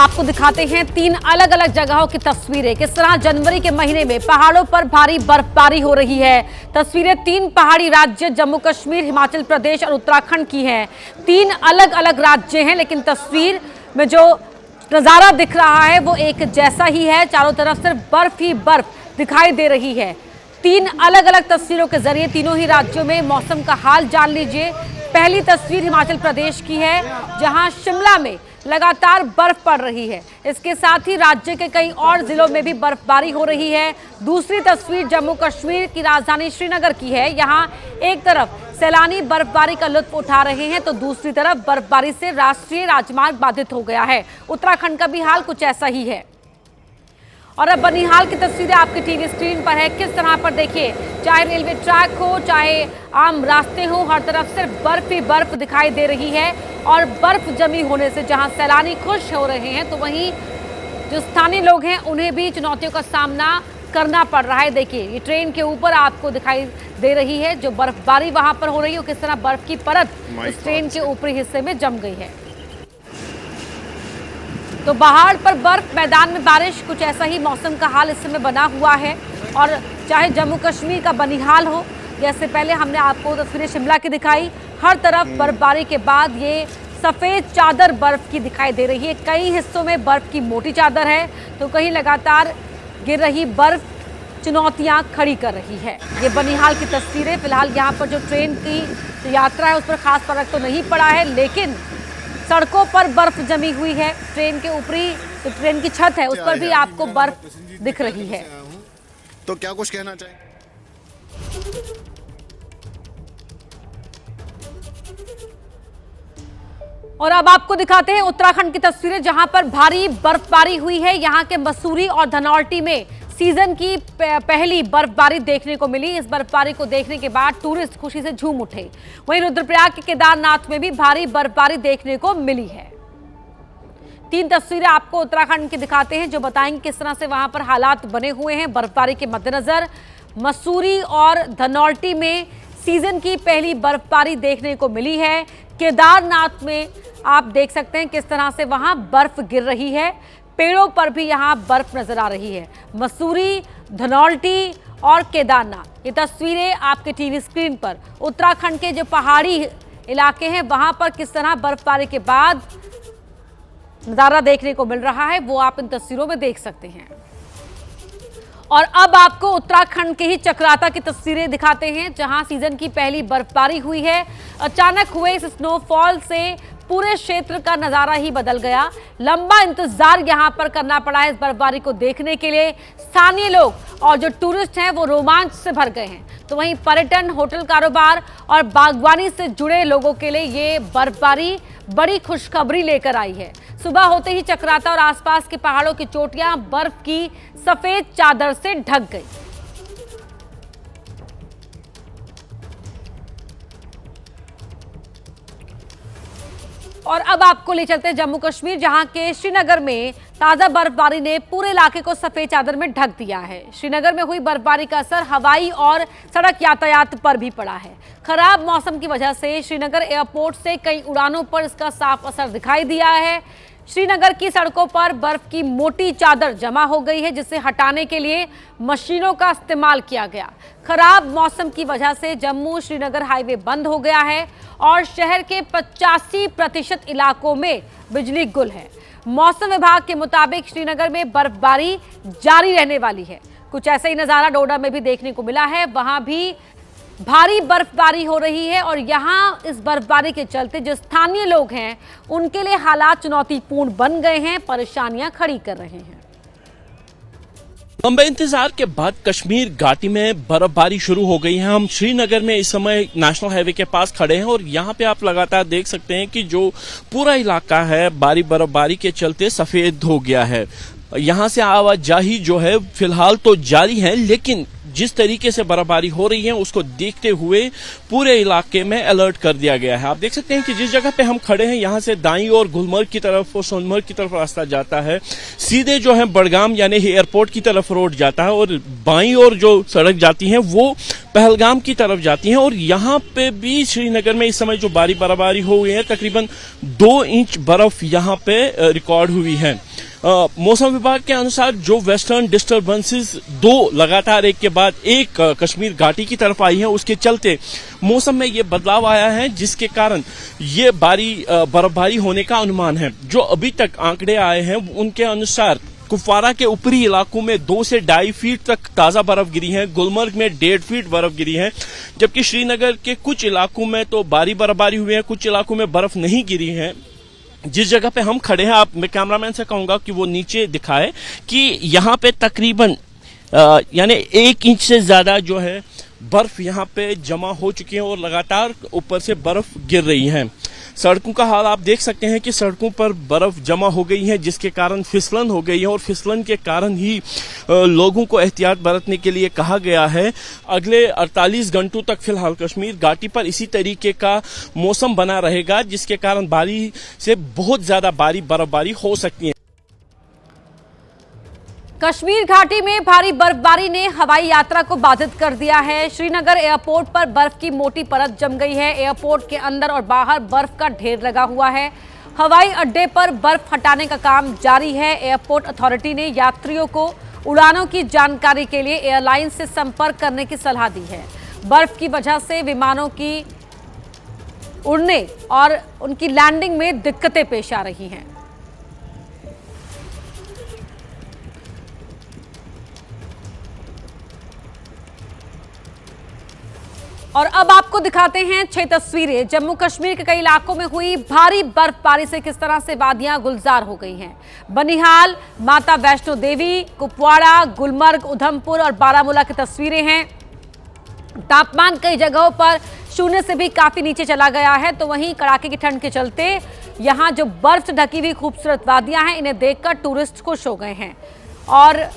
आपको दिखाते हैं 3 अलग अलग जगहों की तस्वीरें। किस तरह जनवरी के महीने में पहाड़ों पर भारी बर्फबारी हो रही है। तस्वीरें 3 पहाड़ी राज्य जम्मू कश्मीर, हिमाचल प्रदेश और उत्तराखंड की हैं। 3 अलग अलग राज्य हैं, लेकिन तस्वीर में जो नजारा दिख रहा है वो एक जैसा ही है। चारों तरफ सिर्फ बर्फ ही बर्फ दिखाई दे रही है। 3 अलग अलग तस्वीरों के जरिए तीनों ही राज्यों में मौसम का हाल जान लीजिए। पहली तस्वीर हिमाचल प्रदेश की है, जहां शिमला में लगातार बर्फ पड़ रही है। इसके साथ ही राज्य के कई और जिलों में भी बर्फबारी हो रही है। दूसरी तस्वीर जम्मू कश्मीर की राजधानी श्रीनगर की है। यहां एक तरफ सैलानी बर्फबारी का लुत्फ उठा रहे हैं, तो दूसरी तरफ बर्फबारी से राष्ट्रीय राजमार्ग बाधित हो गया है। उत्तराखंड का भी हाल कुछ ऐसा ही है। और अब बनिहाल की तस्वीरें आपकी टीवी स्क्रीन पर है। किस तरह पर देखिए, चाहे रेलवे ट्रैक हो, चाहे आम रास्ते हो, हर तरफ सिर्फ बर्फ ही बर्फ दिखाई दे रही है। और बर्फ जमी होने से जहां सैलानी खुश हो रहे हैं, तो वहीं जो स्थानीय लोग हैं उन्हें भी चुनौतियों का सामना करना पड़ रहा है। देखिए, ये ट्रेन के ऊपर आपको दिखाई दे रही है जो बर्फबारी वहां पर हो रही है, किस तरह बर्फ की परत उस ट्रेन के ऊपरी हिस्से में जम गई है। तो पहाड़ पर बर्फ, मैदान में बारिश, कुछ ऐसा ही मौसम का हाल इस समय बना हुआ है। और चाहे जम्मू कश्मीर का बनिहाल हो, जैसे पहले हमने आपको तस्वीरें शिमला की दिखाई, हर तरफ बर्फबारी के बाद ये सफ़ेद चादर बर्फ की दिखाई दे रही है। कई हिस्सों में बर्फ की मोटी चादर है, तो कहीं लगातार गिर रही बर्फ चुनौतियां खड़ी कर रही है। ये बनिहाल की तस्वीरें। फिलहाल यहाँ पर जो ट्रेन की यात्रा है उस पर खास फर्क तो नहीं पड़ा है, लेकिन सड़कों पर बर्फ जमी हुई है। ट्रेन के ऊपरी जो ट्रेन की छत है उस पर भी आपको बर्फ दिख रही है। तो क्या कुछ कहना चाहिए? और अब आपको दिखाते हैं उत्तराखंड की तस्वीरें, जहां पर भारी बर्फबारी हुई है। यहां के मसूरी और धनौल्टी में सीजन की पहली बर्फबारी देखने को मिली। इस बर्फबारी को देखने के बाद टूरिस्ट खुशी से झूम उठे। वहीं रुद्रप्रयाग के केदारनाथ में भी भारी बर्फबारी देखने को मिली है। 3 तस्वीरें आपको उत्तराखंड की दिखाते हैं, जो बताएंगे किस तरह से वहां पर हालात बने हुए हैं बर्फबारी के मद्देनजर। मसूरी और धनौल्टी में सीजन की पहली बर्फबारी देखने को मिली है। केदारनाथ में आप देख सकते हैं किस तरह से वहां बर्फ गिर रही है। पेड़ों पर भी यहां बर्फ नजर आ रही है। मसूरी, धनौल्टी और केदारनाथ, ये तस्वीरें आपके टीवी स्क्रीन पर उत्तराखंड के जो पहाड़ी इलाके हैं वहां पर किस तरह बर्फबारी के बाद नजारा देखने को मिल रहा है, वो आप इन तस्वीरों में देख सकते हैं। और अब आपको उत्तराखंड के ही चक्राता की तस्वीरें दिखाते हैं, जहां सीजन की पहली बर्फबारी हुई है। अचानक हुए इस स्नोफॉल से पूरे क्षेत्र का नजारा ही बदल गया। लंबा इंतजार यहां पर करना पड़ा है इस बर्फबारी को देखने के लिए। स्थानीय लोग और जो टूरिस्ट हैं वो रोमांच से भर गए हैं। तो वहीं पर्यटन, होटल कारोबार और बागवानी से जुड़े लोगों के लिए ये बर्फबारी बड़ी खुशखबरी लेकर आई है। सुबह होते ही चक्राता और आसपास के पहाड़ों की चोटियां बर्फ की सफेद चादर से ढक गई। और अब आपको ले चलते हैं जम्मू कश्मीर, जहां के श्रीनगर में ताजा बर्फबारी ने पूरे इलाके को सफेद चादर में ढक दिया है। श्रीनगर में हुई बर्फबारी का असर हवाई और सड़क यातायात पर भी पड़ा है। खराब मौसम की वजह से श्रीनगर एयरपोर्ट से कई उड़ानों पर इसका साफ असर दिखाई दिया है। श्रीनगर की सड़कों पर बर्फ की मोटी चादर जमा हो गई है, जिसे हटाने के लिए मशीनों का इस्तेमाल किया गया। खराब मौसम की वजह से जम्मू श्रीनगर हाईवे बंद हो गया है और शहर के 85% इलाकों में बिजली गुल है। मौसम विभाग के मुताबिक श्रीनगर में बर्फबारी जारी रहने वाली है। कुछ ऐसा ही नज़ारा डोडा में भी देखने को मिला है। वहां भी भारी बर्फबारी हो रही है और यहां इस बर्फबारी के चलते जो स्थानीय लोग हैं उनके लिए हालात चुनौतीपूर्ण बन गए हैं, परेशानियां खड़ी कर रहे हैं। लंबे इंतजार के बाद कश्मीर घाटी में बर्फबारी शुरू हो गई है। हम श्रीनगर में इस समय नेशनल हाईवे के पास खड़े हैं और यहाँ पे आप लगातार देख सकते हैं कि जो पूरा इलाका है भारी बर्फबारी के चलते सफेद हो गया है। यहाँ से आवाजाही जो है फिलहाल तो जारी है, लेकिन जिस तरीके से बर्फबारी हो रही है उसको देखते हुए पूरे इलाके में अलर्ट कर दिया गया है। आप देख सकते हैं कि जिस जगह पे हम खड़े हैं यहाँ से दाईं ओर गुलमर्ग की तरफ और सोनमर्ग की तरफ रास्ता जाता है। सीधे जो है बड़गाम यानी एयरपोर्ट की तरफ रोड जाता है और बाईं ओर जो सड़क जाती है वो पहलगाम की तरफ जाती है। और यहाँ पे भी श्रीनगर में इस समय जो भारी बर्फबारी हो गई है, तकरीबन 2 इंच बर्फ यहाँ पे रिकॉर्ड हुई है। मौसम विभाग के अनुसार जो वेस्टर्न डिस्टर्बेंसेस दो लगातार एक के बाद एक कश्मीर घाटी की तरफ आई है, उसके चलते मौसम में ये बदलाव आया है, जिसके कारण ये बर्फबारी होने का अनुमान है। जो अभी तक आंकड़े आए हैं उनके अनुसार कुपवारा के ऊपरी इलाकों में 2 से 2.5 फीट तक ताजा बर्फ गिरी है, गुलमर्ग में 1.5 फीट बर्फ गिरी है, जबकि श्रीनगर के कुछ इलाकों में तो भारी बर्फबारी हुई है, कुछ इलाकों में बर्फ नहीं गिरी है। जिस जगह पे हम खड़े हैं, मैं कैमरामैन से कहूंगा कि वो नीचे दिखाए कि यहाँ पे तकरीबन यानी 1 इंच से ज्यादा जो है बर्फ यहाँ पे जमा हो चुकी है और लगातार ऊपर से बर्फ गिर रही है। सड़कों का हाल आप देख सकते हैं कि सड़कों पर बर्फ जमा हो गई है, जिसके कारण फिसलन हो गई है और फिसलन के कारण ही लोगों को एहतियात बरतने के लिए कहा गया है। अगले 48 घंटों तक फिलहाल कश्मीर घाटी पर इसी तरीके का मौसम बना रहेगा, जिसके कारण भारी से बहुत ज्यादा भारी बर्फबारी हो सकती है। कश्मीर घाटी में भारी बर्फबारी ने हवाई यात्रा को बाधित कर दिया है। श्रीनगर एयरपोर्ट पर बर्फ की मोटी परत जम गई है। एयरपोर्ट के अंदर और बाहर बर्फ का ढेर लगा हुआ है। हवाई अड्डे पर बर्फ हटाने का काम जारी है। एयरपोर्ट अथॉरिटी ने यात्रियों को उड़ानों की जानकारी के लिए एयरलाइन से संपर्क करने की सलाह दी है। बर्फ की वजह से विमानों की उड़ने और उनकी लैंडिंग में दिक्कतें पेश आ रही हैं। और अब आपको दिखाते हैं 6 तस्वीरें जम्मू कश्मीर के कई इलाकों में हुई भारी बर्फबारी से किस तरह से वादियां गुलजार हो गई हैं। बनिहाल, माता वैष्णो देवी, कुपवाड़ा, गुलमर्ग, उधमपुर और बारामूला की तस्वीरें हैं। तापमान कई जगहों पर 0 से भी काफी नीचे चला गया है, तो वहीं कड़ाके की ठंड के चलते यहां जो बर्फ से ढकी हुई खूबसूरत वादियां हैं, इन्हें देखकर टूरिस्ट खुश हो गए हैं और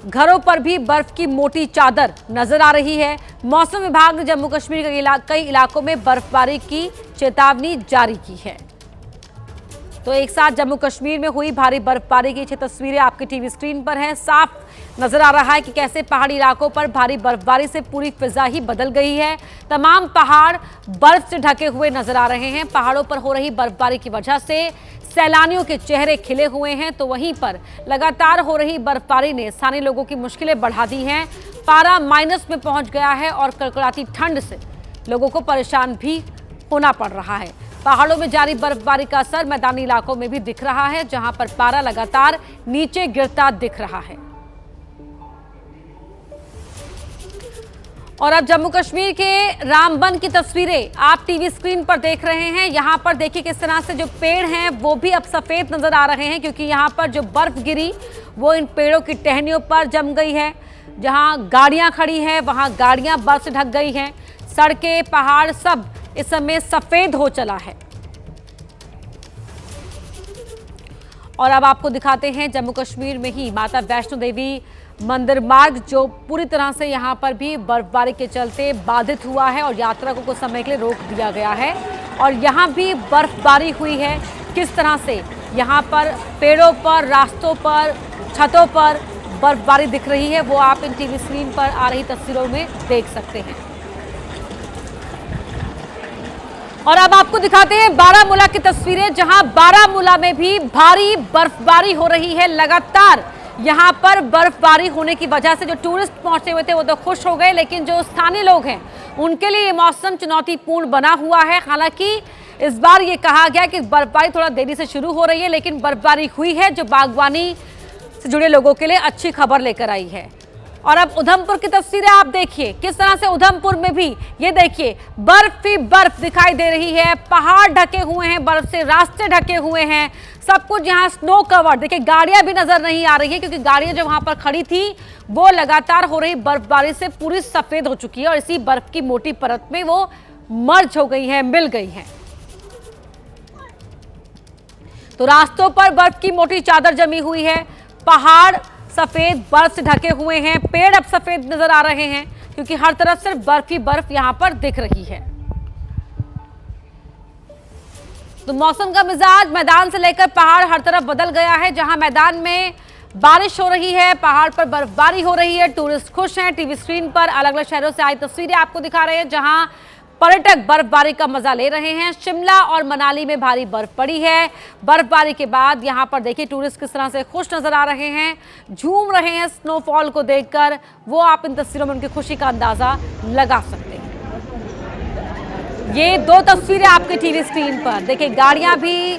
घरों पर भी बर्फ की मोटी चादर नजर आ रही है। मौसम विभाग ने जम्मू कश्मीर के कई इलाकों में बर्फबारी की चेतावनी जारी की है। तो एक साथ जम्मू कश्मीर में हुई भारी बर्फबारी की 6 तस्वीरें आपकी टीवी स्क्रीन पर हैं। साफ नजर आ रहा है कि कैसे पहाड़ी इलाकों पर भारी बर्फबारी से पूरी फिजा ही बदल गई है। तमाम पहाड़ बर्फ से ढके हुए नजर आ रहे हैं। पहाड़ों पर हो रही बर्फबारी की वजह से सैलानियों के चेहरे खिले हुए हैं, तो वहीं पर लगातार हो रही बर्फबारी ने स्थानीय लोगों की मुश्किलें बढ़ा दी हैं। पारा माइनस में पहुंच गया है और कड़कड़ाती ठंड से लोगों को परेशान भी होना पड़ रहा है। पहाड़ों में जारी बर्फबारी का असर मैदानी इलाकों में भी दिख रहा है, जहां पर पारा लगातार नीचे गिरता दिख रहा है। और अब जम्मू कश्मीर के रामबन की तस्वीरें आप टीवी स्क्रीन पर देख रहे हैं। यहां पर देखिए किस तरह से जो पेड़ हैं वो भी अब सफेद नजर आ रहे हैं, क्योंकि यहां पर जो बर्फ गिरी वो इन पेड़ों की टहनियों पर जम गई है। जहां गाड़ियां खड़ी हैं वहां गाड़ियां बर्फ से ढक गई हैं। सड़कें, पहाड़ सब इस समय सफेद हो चला है। और अब आपको दिखाते हैं जम्मू कश्मीर में ही माता वैष्णो देवी मंदिर मार्ग, जो पूरी तरह से यहाँ पर भी बर्फबारी के चलते बाधित हुआ है और यात्रा को कुछ समय के लिए रोक दिया गया है। और यहाँ भी बर्फबारी हुई है। किस तरह से यहाँ पर पेड़ों पर, रास्तों पर, छतों पर बर्फबारी दिख रही है वो आप इन टीवी स्क्रीन पर आ रही तस्वीरों में देख सकते हैं। और अब आपको दिखाते हैं बारामूला की तस्वीरें, जहां बारामूला में भी भारी बर्फबारी हो रही है। लगातार यहां पर बर्फबारी होने की वजह से जो टूरिस्ट पहुंचे हुए थे वो तो खुश हो गए, लेकिन जो स्थानीय लोग हैं उनके लिए ये मौसम चुनौतीपूर्ण बना हुआ है। हालांकि इस बार ये कहा गया कि बर्फबारी थोड़ा देरी से शुरू हो रही है, लेकिन बर्फबारी हुई है, जो बागवानी से जुड़े लोगों के लिए अच्छी खबर लेकर आई है। और अब उधमपुर की तस्वीरें आप देखिए किस तरह से उधमपुर में भी ये देखिए बर्फ ही बर्फ दिखाई दे रही है। पहाड़ ढके हुए हैं बर्फ से, रास्ते ढके हुए हैं, सब कुछ यहाँ स्नो कवर। देखिए गाड़ियां भी नजर नहीं आ रही है, क्योंकि गाड़ियां जो वहां पर खड़ी थी वो लगातार हो रही बर्फबारी से पूरी सफेद हो चुकी है और इसी बर्फ की मोटी परत में वो मर्ज हो गई है, मिल गई है। तो रास्तों पर बर्फ की मोटी चादर जमी हुई है। पहाड़ सफेद बर्फ से ढके हुए हैं, पेड़ अब सफेद नजर आ रहे हैं, क्योंकि हर तरफ सिर्फ बर्फ ही बर्फ यहां पर दिख रही है। तो मौसम का मिजाज मैदान से लेकर पहाड़ हर तरफ बदल गया है। जहां मैदान में बारिश हो रही है, पहाड़ पर बर्फबारी हो रही है, टूरिस्ट खुश हैं। टीवी स्क्रीन पर अलग अलग शहरों से आई तस्वीरें आपको दिखा रहे हैं, जहां पर्यटक बर्फबारी का मजा ले रहे हैं। शिमला और मनाली में भारी बर्फ पड़ी है। बर्फबारी के बाद यहां पर देखिए टूरिस्ट किस तरह से खुश नजर आ रहे हैं, झूम रहे हैं स्नोफॉल को देखकर। वो आप इन तस्वीरों में उनकी खुशी का अंदाजा लगा सकते हैं। ये दो तस्वीरें आपके टीवी स्क्रीन पर देखिए, गाड़ियां भी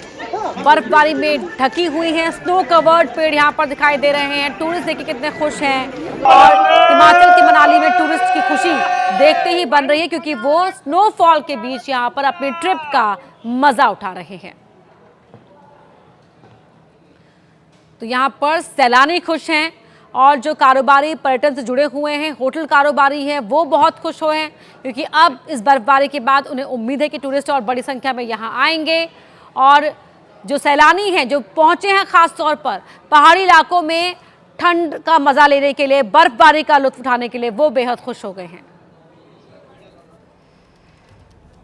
बर्फबारी में ढकी हुई हैं। स्नो कवर्ड पेड़ यहां पर दिखाई दे रहे हैं। टूरिस्ट देखिए कितने खुश हैं और हिमाचल की मनाली में टूरिस्ट की खुशी देखते ही बन रही है, क्योंकि वो स्नोफॉल के बीच यहां पर अपनी ट्रिप का मजा उठा रहे हैं। तो यहां पर सैलानी खुश हैं और जो कारोबारी पर्यटन से जुड़े हुए हैं, होटल कारोबारी हैं, वो बहुत खुश हुए हैं, क्योंकि अब इस बर्फबारी के बाद उन्हें उम्मीद है कि टूरिस्ट और बड़ी संख्या में यहां आएंगे। और जो सैलानी हैं जो पहुंचे हैं खास तौर पर पहाड़ी इलाकों में ठंड का मजा लेने के लिए, बर्फबारी का लुत्फ उठाने के लिए, वो बेहद खुश हो गए हैं।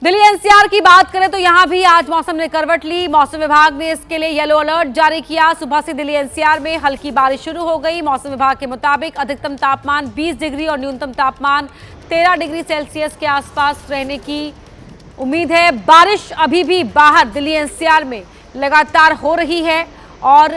दिल्ली एनसीआर की बात करें तो यहां भी आज मौसम ने करवट ली। मौसम विभाग ने इसके लिए येलो अलर्ट जारी किया। सुबह से दिल्ली एनसीआर में हल्की बारिश शुरू हो गई। मौसम विभाग के मुताबिक अधिकतम तापमान 20 डिग्री और न्यूनतम तापमान 13 डिग्री सेल्सियस के आसपास रहने की उम्मीद है। बारिश अभी भी बाहर दिल्ली एनसीआर में लगातार हो रही है और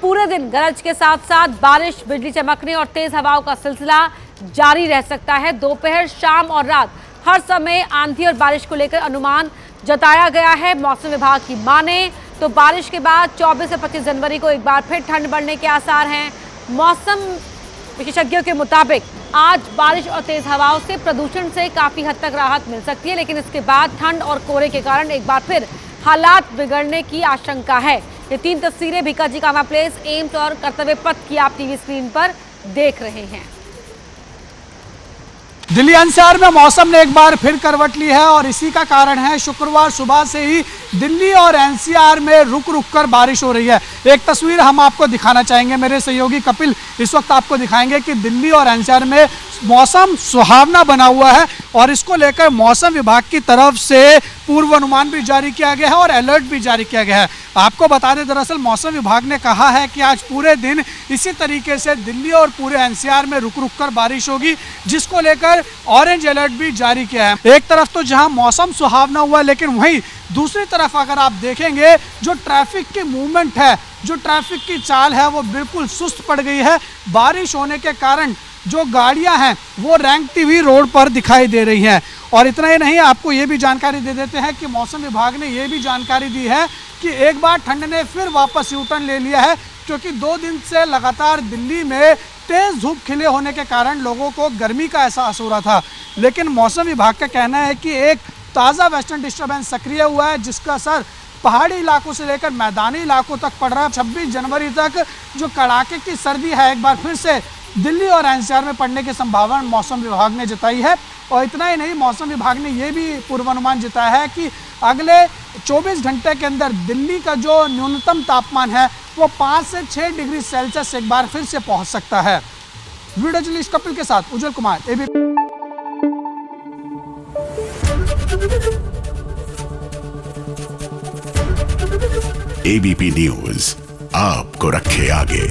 पूरे दिन गरज के साथ साथ बारिश, बिजली चमकने और तेज हवाओं का सिलसिला जारी रह सकता है। दोपहर, शाम और रात हर समय आंधी और बारिश को लेकर अनुमान जताया गया है। मौसम विभाग की माने तो बारिश के बाद 24 से 25 जनवरी को एक बार फिर ठंड बढ़ने के आसार हैं। मौसम विशेषज्ञों के मुताबिक आज बारिश और तेज हवाओं से प्रदूषण से काफी हद तक राहत मिल सकती है, लेकिन इसके बाद ठंड और कोहरे के कारण एक बार फिर हालात बिगड़ने की आशंका है। ये 3 तस्वीरें भीकाजी कामा प्लेस, एम्स और कर्तव्य पथ की आप टीवी स्क्रीन पर देख रहे हैं। दिल्ली एनसीआर में मौसम ने एक बार फिर करवट ली है और इसी का कारण है शुक्रवार सुबह से ही दिल्ली और एनसीआर में रुक रुक कर बारिश हो रही है। एक तस्वीर हम आपको दिखाना चाहेंगे, मेरे सहयोगी कपिल इस वक्त आपको दिखाएंगे कि दिल्ली और एनसीआर में मौसम सुहावना बना हुआ है और इसको लेकर मौसम विभाग की तरफ से पूर्व अनुमान भी जारी किया गया है और अलर्ट भी जारी किया गया है। आपको बता दें, दरअसल मौसम विभाग ने कहा है कि आज पूरे दिन इसी तरीके से दिल्ली और पूरे एनसीआर में रुक रुक कर बारिश होगी, जिसको लेकर ऑरेंज अलर्ट भी जारी किया है। एक तरफ तो जहां मौसम सुहावना हुआ, लेकिन वहीं दूसरी तरफ अगर आप देखेंगे जो ट्रैफिक की मूवमेंट है, जो ट्रैफिक की चाल है, वो बिल्कुल सुस्त पड़ गई है। बारिश होने के कारण जो गाड़ियां हैं वो रेंगती हुई रोड पर दिखाई दे रही हैं। और इतना ही नहीं, आपको ये भी जानकारी दे देते हैं कि मौसम विभाग ने ये भी जानकारी दी है कि एक बार ठंड ने फिर वापस यू टर्न ले लिया है, क्योंकि 2 दिन से लगातार दिल्ली में तेज धूप खिले होने के कारण लोगों को गर्मी का एहसास हो रहा था। लेकिन मौसम विभाग का कहना है कि एक ताज़ा वेस्टर्न डिस्टर्बेंस सक्रिय हुआ है, जिसका असर पहाड़ी इलाकों से लेकर मैदानी इलाकों तक पड़ रहा है। 26 जनवरी तक जो कड़ाके की सर्दी है एक बार फिर से दिल्ली और एनसीआर में पड़ने की संभावना मौसम विभाग ने जताई है। और इतना ही नहीं, मौसम विभाग ने यह भी पूर्वानुमान जताया है कि अगले 24 घंटे के अंदर दिल्ली का जो न्यूनतम तापमान है वो 5 से 6 डिग्री सेल्सियस एक बार फिर से पहुंच सकता है। वीडियो जर्नलिस्ट कपिल के साथ उज्जवल कुमार, एबीपी न्यूज आपको रखे आगे।